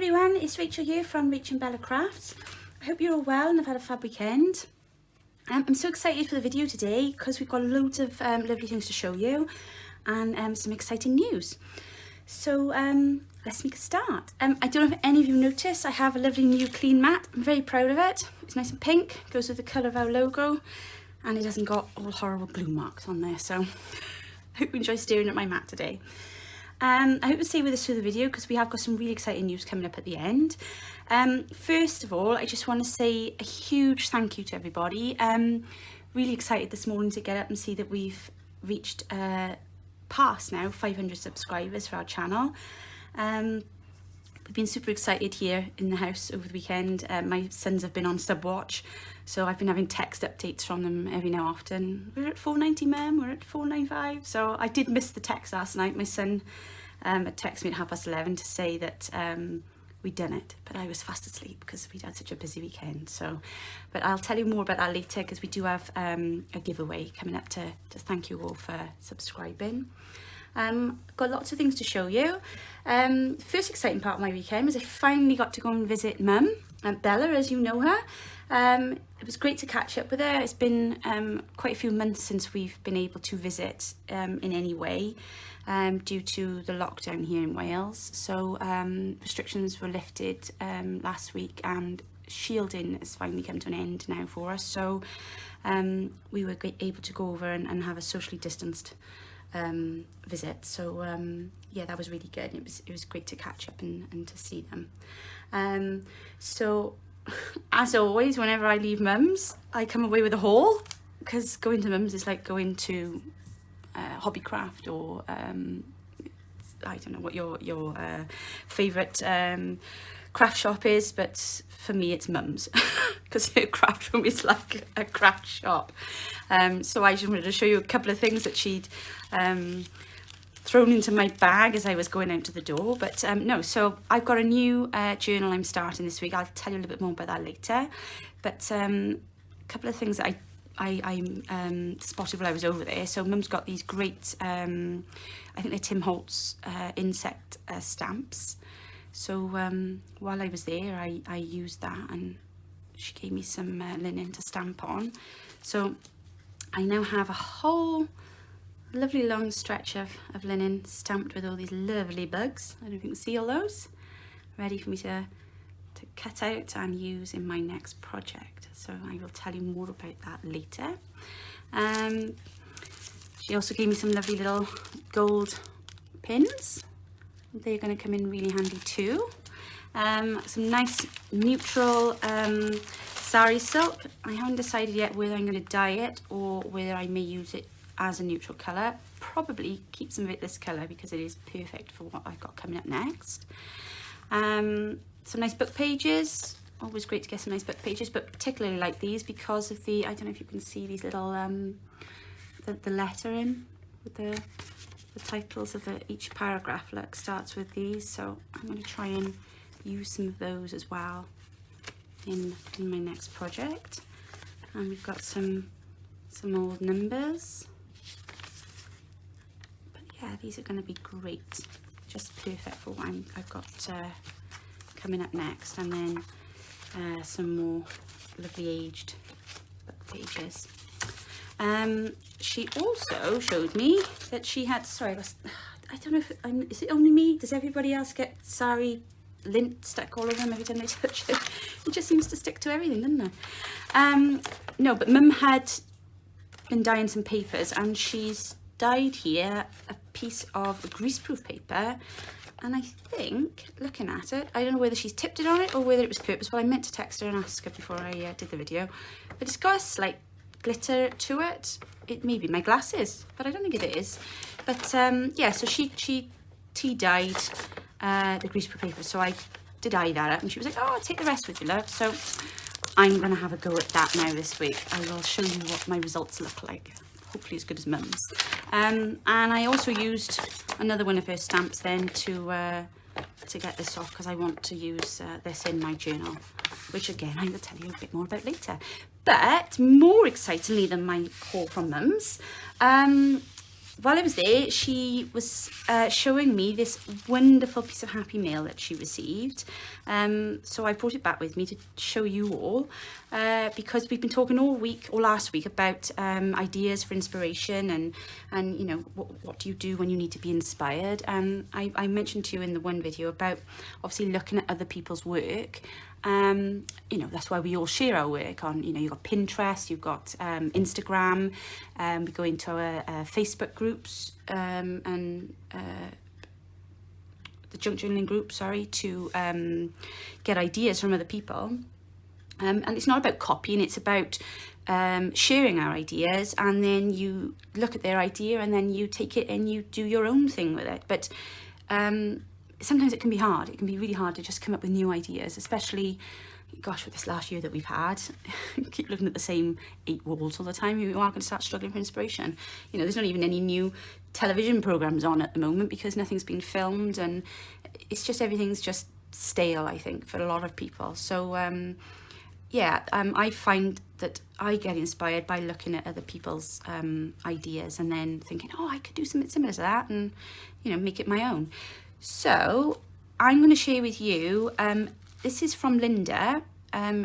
everyone, it's Rachel here from RachandBellaCrafts. I hope you're all well and have had a fab weekend. I'm so excited for the video today because we've got loads of lovely things to show you and some exciting news. So let's make a start. I don't know if any of you noticed, I have a lovely new clean mat. I'm very proud of it. It's nice and pink, goes with the colour of our logo, and it hasn't got all horrible glue marks on there. So I hope you enjoy staring at my mat today. I hope you stay with us through the video because we have got some really exciting news coming up at the end. First of all, I just want to say a huge thank you to everybody. Really excited this morning to get up and see that we've reached past now 500 subscribers for our channel. We've been super excited here in the house over the weekend. My sons have been on sub watch, so I've been having text updates from them every now and often. We're at 490, Mum, we're at 495. So I did miss the text last night. My son had texted me at 11:30 to say that we'd done it, but I was fast asleep because we'd had such a busy weekend. So, but I'll tell you more about that later because we do have a giveaway coming up to thank you all for subscribing. Got lots of things to show you. First exciting part of my weekend was I finally got to go and visit Mum, Bella, as you know her. It was great to catch up with her. It's been quite a few months since we've been able to visit in any way due to the lockdown here in Wales. So restrictions were lifted last week and shielding has finally come to an end now for us. So we were able to go over and have a socially distanced visit. So yeah, that was really good. It was great to catch up and to see them. So as always, whenever I leave Mum's, I come away with a haul because going to Mum's is like going to Hobbycraft or I don't know what your favourite craft shop is, but for me it's Mum's because her craft room is like a craft shop. So I just wanted to show you a couple of things that she'd thrown into my bag as I was going out to the door. But no, so I've got a new journal I'm starting this week. I'll tell you a little bit more about that later. But a couple of things that I spotted while I was over there. So Mum's got these great, I think they're Tim Holtz insect stamps. So while I was there, I used that and she gave me some linen to stamp on. So I now have a whole lovely long stretch of linen stamped with all these lovely bugs. I don't know if you can see all those. Ready for me to cut out and use in my next project. So I will tell you more about that later. She also gave me some lovely little gold pins. They're going to come in really handy too. Some nice neutral sari silk. I haven't decided yet whether I'm going to dye it or whether I may use it as a neutral colour. Probably keep some of it this colour because it is perfect for what I've got coming up next. Some nice book pages. Always great to get some nice book pages, but particularly like these because of the, I don't know if you can see these little the lettering with the titles of each paragraph. Look, starts with these, so I'm going to try and use some of those as well in my next project. And we've got some old numbers, but yeah, these are going to be great, just perfect for what I've got coming up next. And then some more lovely aged book pages. She also showed me that she had, sorry, I don't know if is it only me? Does everybody else get sari lint stuck all over them every time they touch it? It just seems to stick to everything, doesn't it? No, but Mum had been dyeing some papers and she's dyed here a piece of greaseproof paper. And I think, looking at it, I don't know whether she's tipped it on it or whether it was purposeful. I meant to text her and ask her before I did the video. But it's got a slight glitter to it. It may be my glasses, but I don't think it is. But yeah, so she tea dyed the greaseproof paper. So I did eye that up and she was like, oh, I'll take the rest with you, love. So I'm going to have a go at that now this week. I will show you what my results look like. Hopefully as good as Mum's. And I also used another one of her stamps then to get this off because I want to use this in my journal, which again I will tell you a bit more about later. But more excitingly than my haul from Mum's, while I was there, she was showing me this wonderful piece of happy mail that she received. So I brought it back with me to show you all, because we've been talking all week or last week about ideas for inspiration and you know, what do you do when you need to be inspired. And I mentioned to you in the one video about obviously looking at other people's work. You know, that's why we all share our work on, you know, you've got Pinterest, you've got Instagram, we go into our Facebook groups and the junk journaling group, sorry, to get ideas from other people. And it's not about copying, it's about sharing our ideas, and then you look at their idea and then you take it and you do your own thing with it. But sometimes it can be hard. It can be really hard to just come up with new ideas, especially, gosh, with this last year that we've had. Keep looking at the same 8 walls all the time. You are going to start struggling for inspiration. You know, there's not even any new television programs on at the moment because nothing's been filmed, and it's just, everything's just stale, I think, for a lot of people. So yeah, I find that I get inspired by looking at other people's ideas and then thinking, oh, I could do something similar to that, and, you know, make it my own. So I'm going to share with you, this is from Linda.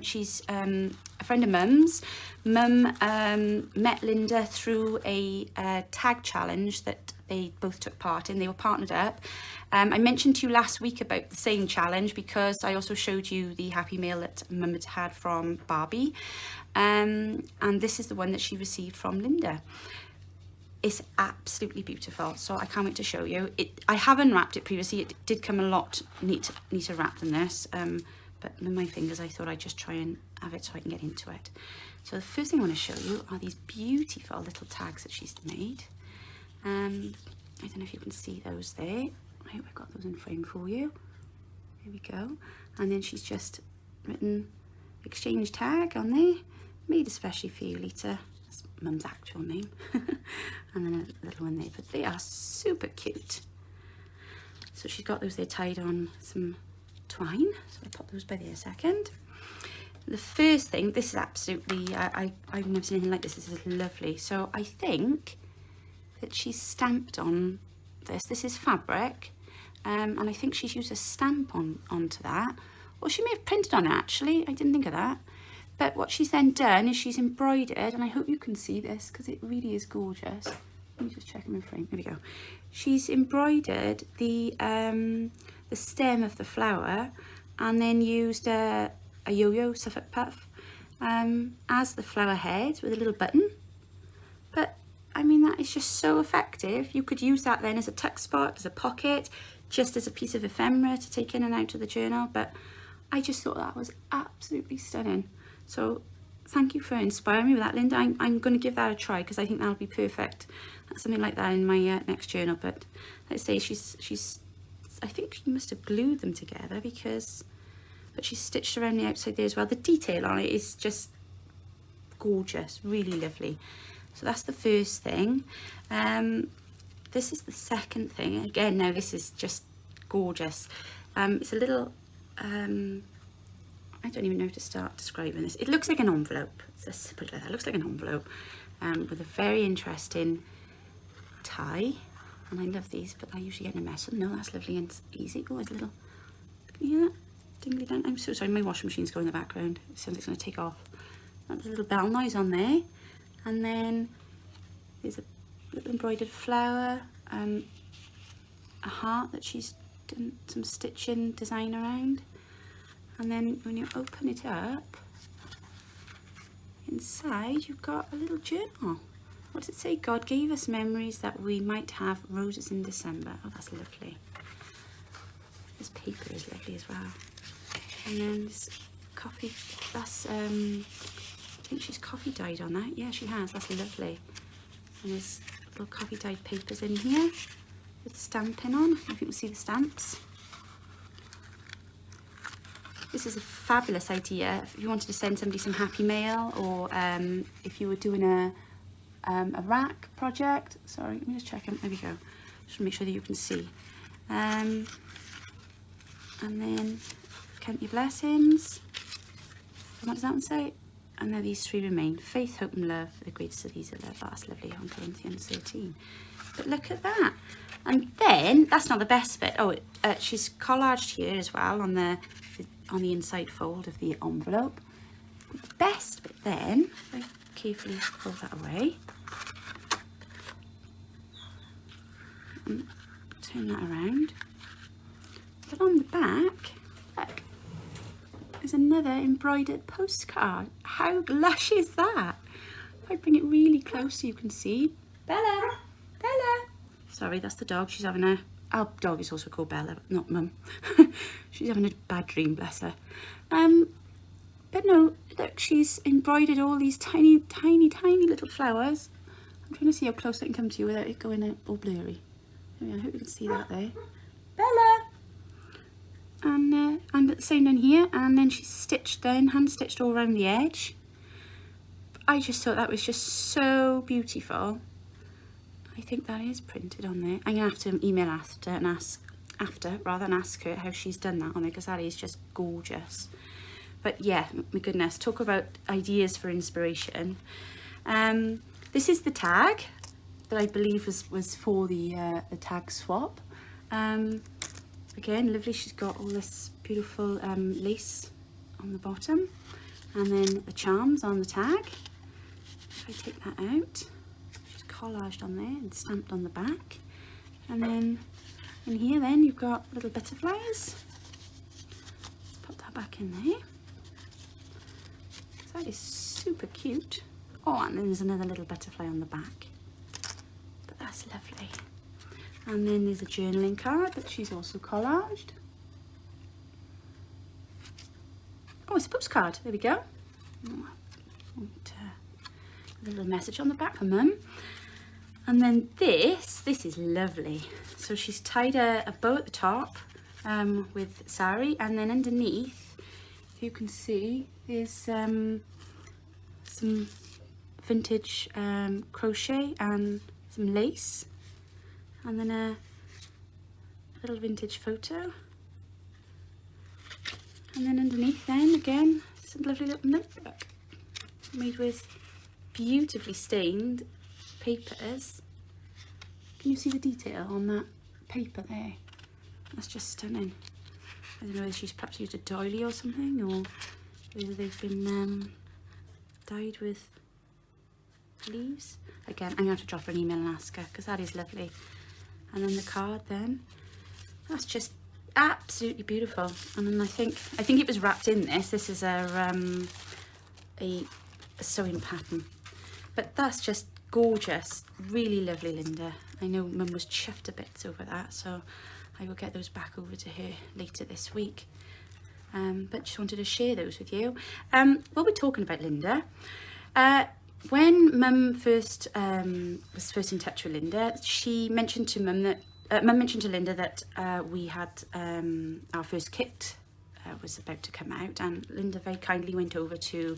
She's a friend of Mum's. Mum met Linda through a tag challenge that they both took part in. They were partnered up. I mentioned to you last week about the same challenge because I also showed you the happy mail that Mum had had from Barbie. And this is the one that she received from Linda. It's absolutely beautiful, so I can't wait to show you it. I have unwrapped it previously. It did come a lot neater wrapped than this, but with my fingers I thought I'd just try and have it so I can get into it. So the first thing I want to show you are these beautiful little tags that she's made. I don't know if you can see those there. I hope I've got those in frame for you. There we go. And then she's just written exchange tag on there, made especially for you, Lita. That's Mum's actual name. And then a little one there, but they are super cute. So she's got those there tied on some twine, so I'll pop those by there a second. The first thing, this is absolutely, I've never seen anything like this. This is lovely. So I think that she's stamped on this. This is fabric, and I think she's used a stamp onto that, or she may have printed on it actually. I didn't think of that. But what she's then done is she's embroidered, and I hope you can see this because it really is gorgeous. Let me just check them in frame. There we go. She's embroidered the stem of the flower, and then used a yo-yo Suffolk puff as the flower head with a little button. But I mean, that is just so effective. You could use that then as a tuck spot, as a pocket, just as a piece of ephemera to take in and out of the journal. But I just thought that was absolutely stunning. So thank you for inspiring me with that, Linda. I'm going to give that a try because I think that'll be perfect. Something like that in my next journal. But let's say she's I think she must have glued them together but she's stitched around the outside there as well. The detail on it is just gorgeous, really lovely. So that's the first thing. This is the second thing. Again, now this is just gorgeous. It's a little I don't even know how to start describing this. It looks like an envelope. Let's put it like that. It looks like an envelope with a very interesting tie. And I love these, but I usually get in a mess. No, that's lovely and easy. Oh, it's a little, can you hear that? Dingly dang. I'm so sorry, my washing machine's going in the background. It sounds like it's going to take off. There's a little bell noise on there. And then there's a little embroidered flower, a heart that she's done some stitching design around. And then when you open it up, inside you've got a little journal. What does it say? God gave us memories that we might have roses in December. Oh, that's lovely. This paper is lovely as well. And then this coffee, that's, I think she's coffee dyed on that. Yeah, she has. That's lovely. And there's little coffee dyed papers in here with stamping on. If you can see the stamps. This is a fabulous idea if you wanted to send somebody some happy mail, or if you were doing a rack project. Sorry, let me just check them. There we go. Just to make sure that you can see. And then count your blessings. And what does that one say? And then these 3 remain: faith, hope and love. The greatest of these are love. That's lovely, on Corinthians 13. But look at that. And then, that's not the best bit. Oh, she's collaged here as well on the inside fold of the envelope. The best bit then, I carefully fold that away. And turn that around. But on the back, look, there's another embroidered postcard. How lush is that? If I bring it really close so you can see. Bella! Bella! Sorry, that's the dog. She's having a... Our dog is also called Bella, not Mum. She's having a bad dream, bless her. But no, look, she's embroidered all these tiny, tiny, tiny little flowers. I'm trying to see how close I can come to you without it going all blurry. I hope you can see that there. Bella! And the same down here, and then she's stitched then, hand stitched all around the edge. I just thought that was just so beautiful. I think that is printed on there. I'm gonna have to email after and ask her how she's done that on it, because that is just gorgeous. But yeah, my goodness, talk about ideas for inspiration. This is the tag that I believe was for the tag swap. Again, lovely. She's got all this beautiful lace on the bottom, and then the charms on the tag. If I take that out, she's collaged on there and stamped on the back. And then in here, then you've got little butterflies. Let's pop that back in there. So that is super cute. Oh, and then there's another little butterfly on the back. But that's lovely. And then there's a journaling card that she's also collaged. Oh, it's a postcard. There we go. Oh, a little message on the back for Mum. And then this is lovely. So she's tied a bow at the top with sari, and then underneath, you can see, there's some vintage crochet and some lace. And then a little vintage photo. And then underneath then, again, some lovely little notebook made with beautifully stained papers. Can you see the detail on that paper there? That's just stunning. I don't know whether she's perhaps used a doily or something, or whether they've been dyed with leaves. Again, I'm going to have to drop her an email and ask her, because that is lovely. And then the card then, that's just absolutely beautiful. And then I think it was wrapped in this. This is a sewing pattern, but that's just gorgeous. Really lovely, Linda. I know Mum was chuffed a bit over that, so I will get those back over to her later this week. But just wanted to share those with you. While we're talking about Linda, when Mum was first in touch with Linda, she mentioned to Mum that Mum mentioned to Linda that we had our first kit was about to come out, and Linda very kindly went over to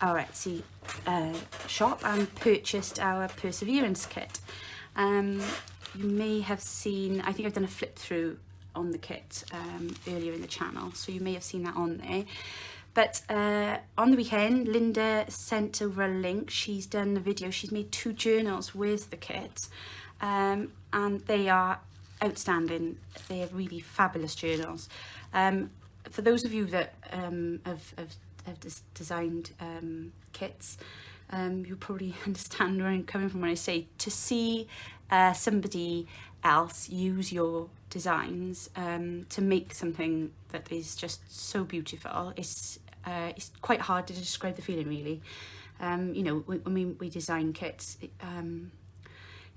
our Etsy shop and purchased our Perseverance kit. You may have seen, I think I've done a flip through on the kit earlier in the channel, so you may have seen that on there. But on the weekend, Linda sent over a link. She's done a video. She's made 2 journals with the kit, and they are outstanding. They are really fabulous journals. For those of you that have designed kits, you probably understand where I'm coming from when I say to see somebody else use your designs to make something that is just so beautiful. It's quite hard to describe the feeling, really. You know, when we design kits,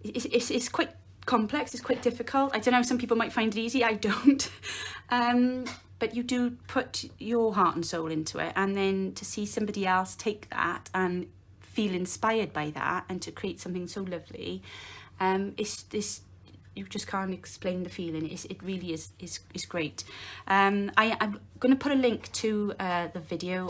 it's quite complex, it's quite difficult. I don't know, some people might find it easy, I don't. But you do put your heart and soul into it, and then to see somebody else take that and feel inspired by that and to create something so lovely, you just can't explain the feeling. It really is great. I'm going to put a link to the video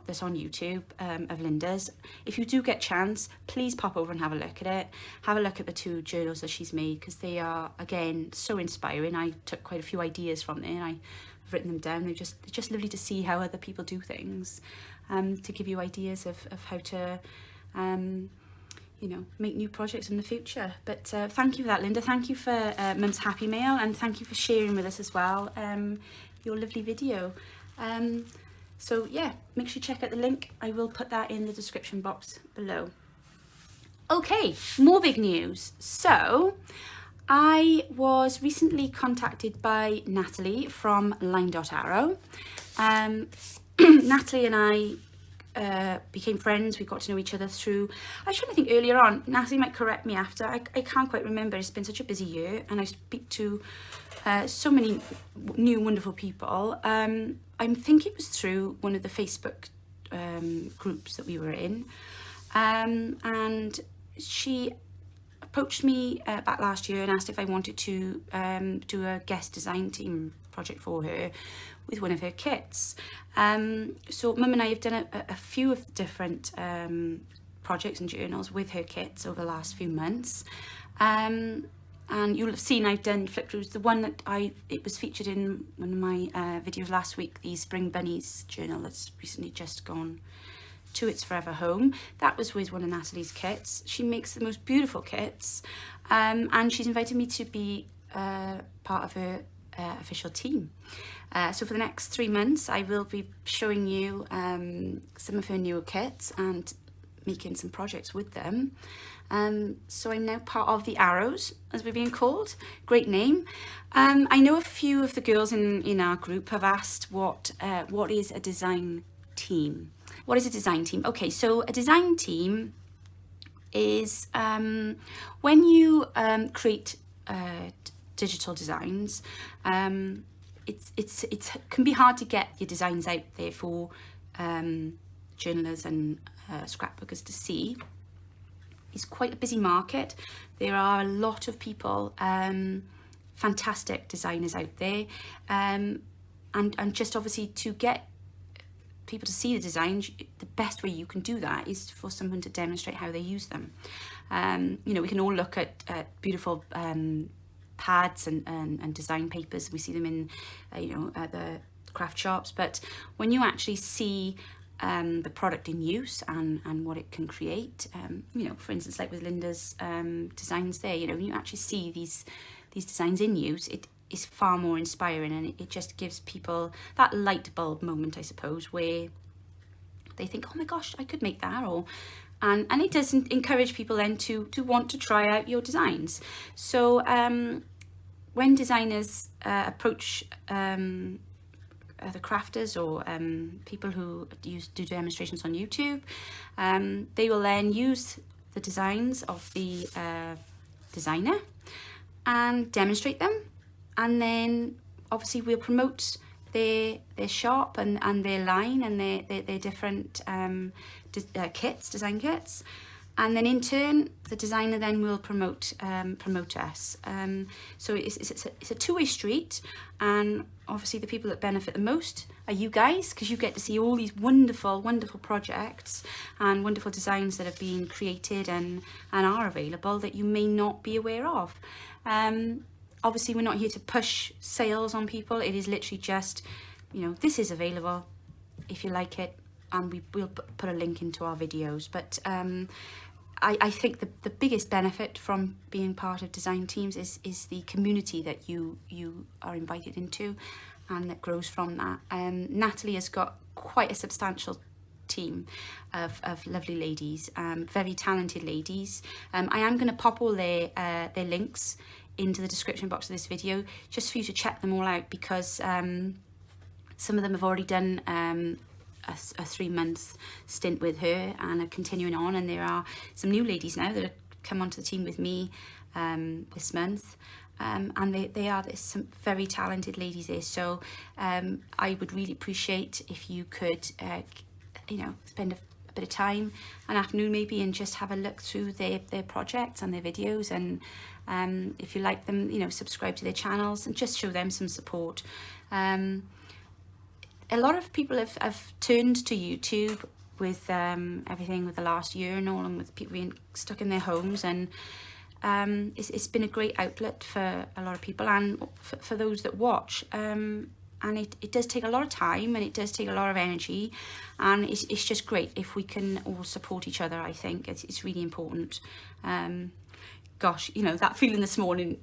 that's on YouTube of Linda's. If you do get a chance, please pop over and have a look at it. Have a look at the 2 journals that she's made, because they are, again, so inspiring. I took quite a few ideas from there, and I've written them down. They're just lovely to see how other people do things, to give you ideas of how to you you know, make new projects in the future. But thank you for that, Linda. Thank you for Mum's Happy Mail, and thank you for sharing with us as well your lovely video. So yeah, make sure you check out the link. I will put that in the description box below. Okay, more big news. So I was recently contacted by Natalie from linedotarrow. Natalie and I became friends. We got to know each other through, I was trying to think earlier on, Natalie might correct me after, I can't quite remember. It's been such a busy year and I speak to so many new wonderful people. I think it was through one of the Facebook groups that we were in, and she approached me back last year and asked if I wanted to do a guest design team project for her with one of her kits. So Mum and I have done a few of the different projects and journals with her kits over the last few months. And you'll have seen I've done flip throughs. The one that it was featured in one of my videos last week, the Spring Bunnies journal that's recently just gone to its forever home. That was with one of Natalie's kits. She makes the most beautiful kits, and she's invited me to be part of her official team. So for the next 3 months, I will be showing you some of her newer kits and making some projects with them. So I'm now part of the Arrows, as we're being called. Great name. I know a few of the girls in our group have asked what is a design team. What is a design team? Okay, so a design team is when you create digital designs. It can be hard to get your designs out there for journalists and scrapbookers to see. It's quite a busy market. There are a lot of people, fantastic designers out there, and just obviously to get people to see the designs, the best way you can do that is for someone to demonstrate how they use them. You know, we can all look at beautiful pads and design papers. We see them in you know, at the craft shops, but when you actually see the product in use and what it can create, you know, for instance, like with Linda's designs there, you know, when you actually see these designs in use, it is far more inspiring, and it just gives people that light bulb moment, I suppose, where they think, oh my gosh, I could make that, or and it does encourage people then to want to try out your designs. So when designers approach the crafters or people who do demonstrations on YouTube, they will then use the designs of the designer and demonstrate them, and then obviously we'll promote their shop and their line and their different design kits, and then in turn the designer then will promote us. So it's a two-way street, and obviously the people that benefit the most are you guys, because you get to see all these wonderful projects and wonderful designs that have been created and are available that you may not be aware of. Obviously we're not here to push sales on people. It is literally just, you know, this is available if you like it, and we'll put a link into our videos. But I think the biggest benefit from being part of design teams is the community that you are invited into, and that grows from that. Natalie has got quite a substantial team of lovely ladies, very talented ladies. I am going to pop all their links into the description box of this video, just for you to check them all out, because some of them have already done a 3-month stint with her and are continuing on, and there are some new ladies now that have come onto the team with me this month, and they are some very talented ladies there. So I would really appreciate if you could you know, spend a bit of time, an afternoon maybe, and just have a look through their projects and their videos, and if you like them, you know, subscribe to their channels and just show them some support. A lot of people have turned to YouTube with everything with the last year and all, and with people being stuck in their homes, and it's been a great outlet for a lot of people and for those that watch. And and it does take a lot of time, and it does take a lot of energy, and it's just great if we can all support each other. I think it's really important. Gosh, you know, that feeling this morning,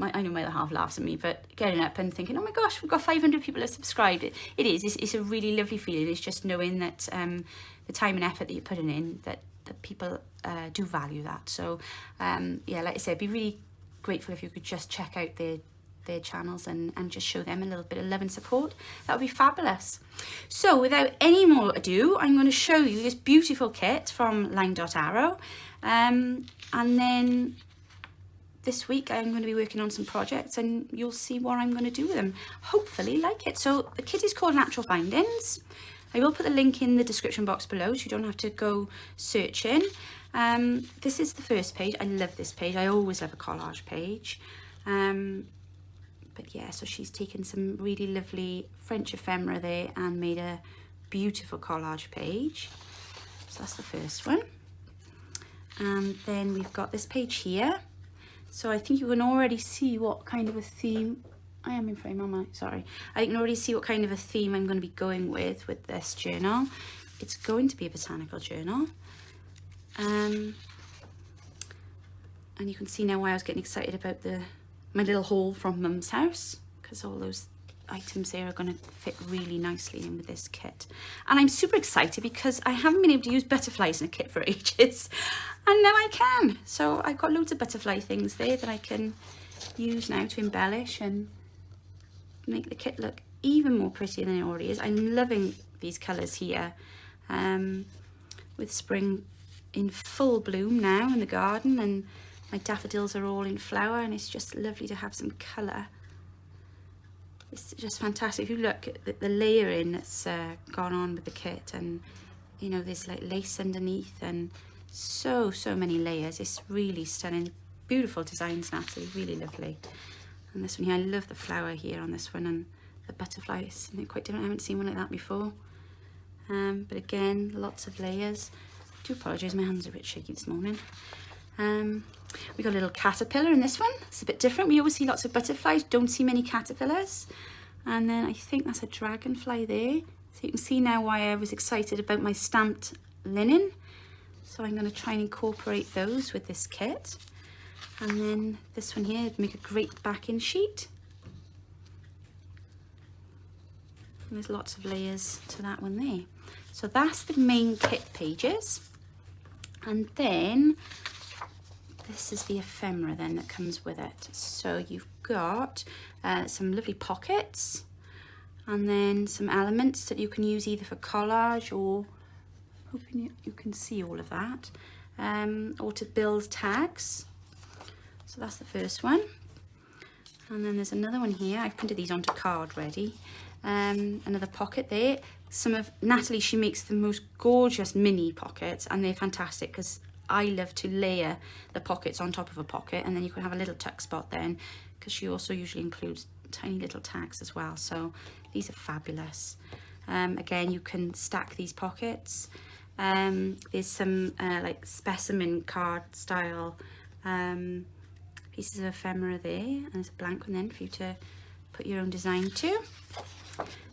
I know my other half laughs at me, but getting up and thinking, oh my gosh, we've got 500 people that subscribed. It's a really lovely feeling. It's just knowing that the time and effort that you're putting in, that people do value that. So yeah, like I said, be really grateful if you could just check out their channels and just show them a little bit of love and support. That would be fabulous. So without any more ado, I'm going to show you this beautiful kit from linedotarrow, and then this week I'm going to be working on some projects, and you'll see what I'm going to do with them. Hopefully like it. So the kit is called Natural Findings. I will put the link in the description box below, so you don't have to go searching. This is the first page. I love this page. I always love a collage page. But yeah, so she's taken some really lovely French ephemera there and made a beautiful collage page. So that's the first one. And then we've got this page here. So I think you can already see what kind of a theme, I am in frame, am I? Sorry. I can already see what kind of a theme I'm going to be going with this journal. It's going to be a botanical journal. And you can see now why I was getting excited about my little haul from Mum's house, because all those items there are going to fit really nicely in with this kit. And I'm super excited because I haven't been able to use butterflies in a kit for ages, and now I can. So I've got loads of butterfly things there that I can use now to embellish and make the kit look even more pretty than it already is. I'm loving these colours here, with spring in full bloom now in the garden, and my daffodils are all in flower, and it's just lovely to have some colour. It's just fantastic. If you look at the layering that's gone on with the kit, and you know, there's like lace underneath and so many layers. It's really stunning. Beautiful designs, Natalie, really lovely. And this one here, I love the flower here on this one, and the butterflies, something quite different. I haven't seen one like that before. But again, lots of layers. I do apologise, my hands are a bit shaky this morning. We got a little caterpillar in this one. It's a bit different. We always see lots of butterflies, don't see many caterpillars. And then I think that's a dragonfly there. So you can see now why I was excited about my stamped linen. So I'm going to try and incorporate those with this kit. And then this one here would make a great backing sheet. And there's lots of layers to that one there. So that's the main kit pages. And then this is the ephemera then that comes with it. So you've got some lovely pockets, and then some elements that you can use either for collage, or hoping you can see all of that, or to build tags. So that's the first one. And then there's another one here. I've printed these onto card ready. Another pocket there. Some of Natalie, she makes the most gorgeous mini pockets, and they're fantastic because I love to layer the pockets on top of a pocket, and then you can have a little tuck spot then, because she also usually includes tiny little tags as well. So these are fabulous. Again, you can stack these pockets. There's some like specimen card style pieces of ephemera there, and there's a blank one then for you to put your own design to.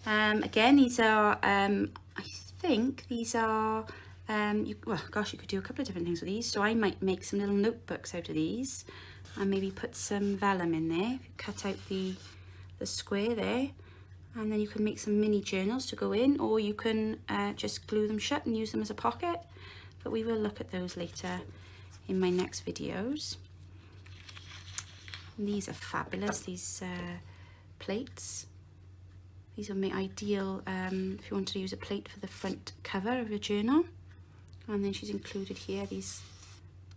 Again, these are I think these are well, gosh, you could do a couple of different things with these. So I might make some little notebooks out of these, and maybe put some vellum in there. If you cut out the square there, and then you can make some mini journals to go in, or you can just glue them shut and use them as a pocket. But we will look at those later in my next videos. And these are fabulous, these plates. These are my ideal if you want to use a plate for the front cover of your journal. And then she's included here these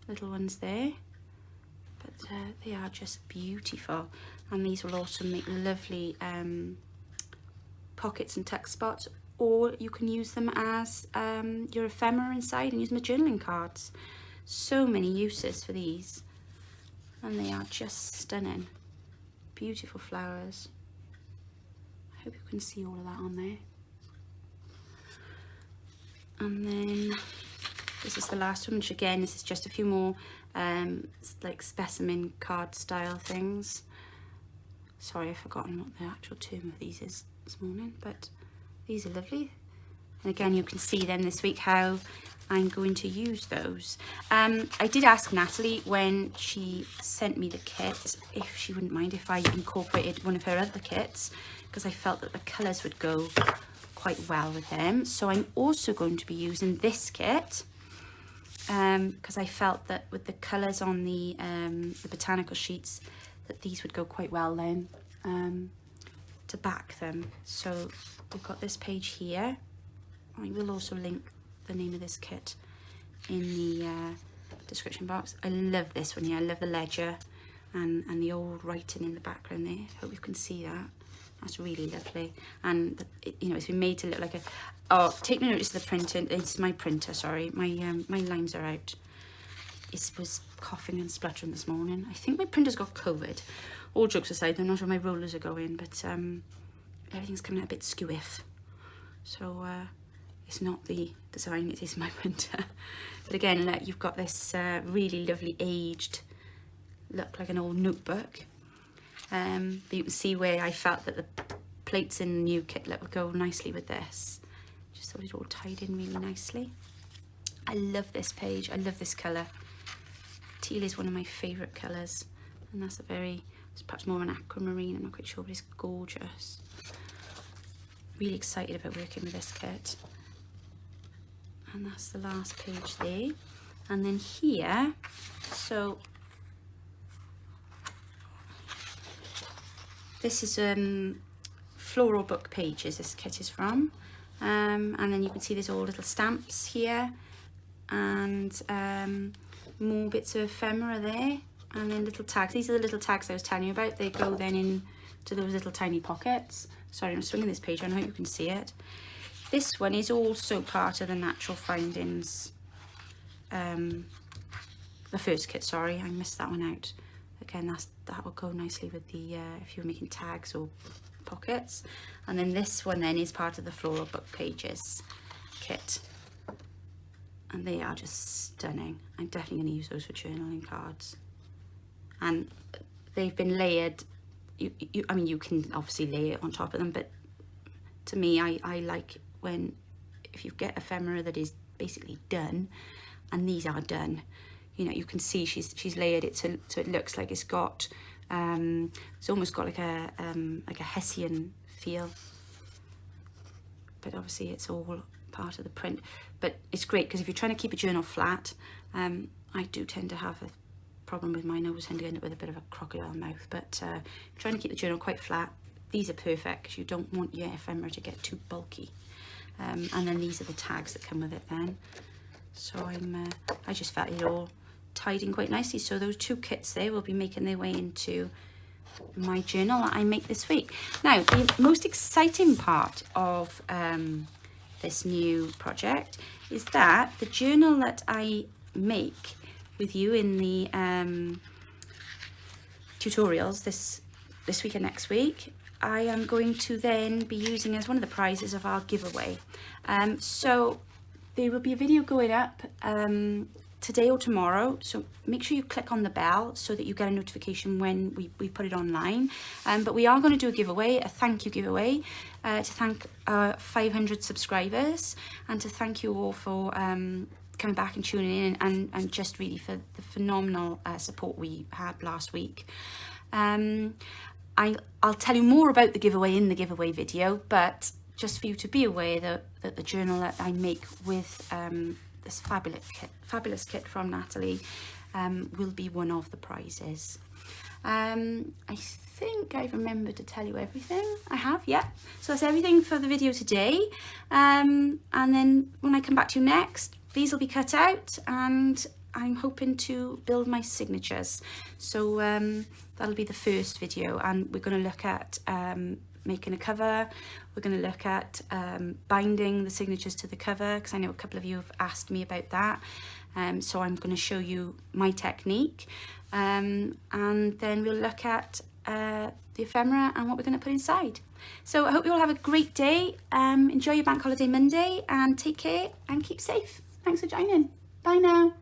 little ones there. But they are just beautiful. And these will also make lovely pockets and tuck spots, or you can use them as your ephemera inside and use them as journaling cards. So many uses for these. And they are just stunning. Beautiful flowers. I hope you can see all of that on there. And then this is the last one, which again, this is just a few more like specimen card style things. Sorry, I've forgotten what the actual term of these is this morning, but these are lovely. And again, you can see then this week how I'm going to use those. I did ask Natalie when she sent me the kit if she wouldn't mind if I incorporated one of her other kits, because I felt that the colours would go quite well with them. So I'm also going to be using this kit because I felt that with the colours on the botanical sheets that these would go quite well then to back them. So we've got this page here. I will also link the name of this kit in the description box. I love this one here. I love the ledger and the old writing in the background there. Hope you can see that. That's really lovely. And you know, it's been made to look like a, oh, take notice of the printing. It's my printer, sorry. My lines are out. It was coughing and spluttering this morning. I think my printer's got COVID. All jokes aside, I'm not sure my rollers are going, but everything's coming out a bit skewiff. So it's not the design, it is my printer. But again, look, you've got this really lovely aged look, like an old notebook. But you can see where I felt that the plates in the new kit look would go nicely with this. Just thought it all tied in really nicely. I love this page. I love this colour. Teal is one of my favourite colours, and that's a very, it's perhaps more of an aquamarine, I'm not quite sure, but it's gorgeous. Really excited about working with this kit. And that's the last page there. And then here, so this is floral book pages this kit is from. And then you can see there's all little stamps here and more bits of ephemera there, and then little tags. These are the little tags I was telling you about. They go then into those little tiny pockets. Sorry, I'm swinging this page, I know you can see it. This one is also part of the Natural Findings, the first kit, sorry, I missed that one out. Again, that will go nicely with the, if you're making tags or pockets. And then this one then is part of the Floral Book Pages kit. And they are just stunning. I'm definitely going to use those for journaling cards. And they've been layered. I mean, you can obviously lay it on top of them, but to me, I like when, if you get ephemera that is basically done, and these are done, you know, you can see she's layered it so it looks like it's got, it's almost got like a Hessian feel, but obviously it's all part of the print. But it's great because if you're trying to keep a journal flat, I do tend to have a problem with my nose and end up with a bit of a crocodile mouth, but trying to keep the journal quite flat, these are perfect because you don't want your ephemera to get too bulky. And then these are the tags that come with it then. So I just felt it all tied in quite nicely. So those two kits there will be making their way into my journal that I make this week. Now, the most exciting part of this this new project is that the journal that I make with you in the tutorials this week and next week, I am going to then be using as one of the prizes of our giveaway. So there will be a video going up today or tomorrow, so make sure you click on the bell so that you get a notification when we put it online. But we are going to do a giveaway, a thank you giveaway, to thank our 500 subscribers and to thank you all for coming back and tuning in and just really for the phenomenal support we had last week. I'll tell you more about the giveaway in the giveaway video, but just for you to be aware that the journal that I make with this fabulous kit from Natalie will be one of the prizes. I think I've remembered to tell you everything. I have, yeah. So that's everything for the video today. And then when I come back to you next, these will be cut out and I'm hoping to build my signatures. So that'll be the first video, and we're going to look at making a cover. We're going to look at binding the signatures to the cover, because I know a couple of you have asked me about that. So I'm going to show you my technique, and then we'll look at the ephemera and what we're going to put inside. So I hope you all have a great day. Enjoy your bank holiday Monday and take care and keep safe. Thanks for joining. Bye now.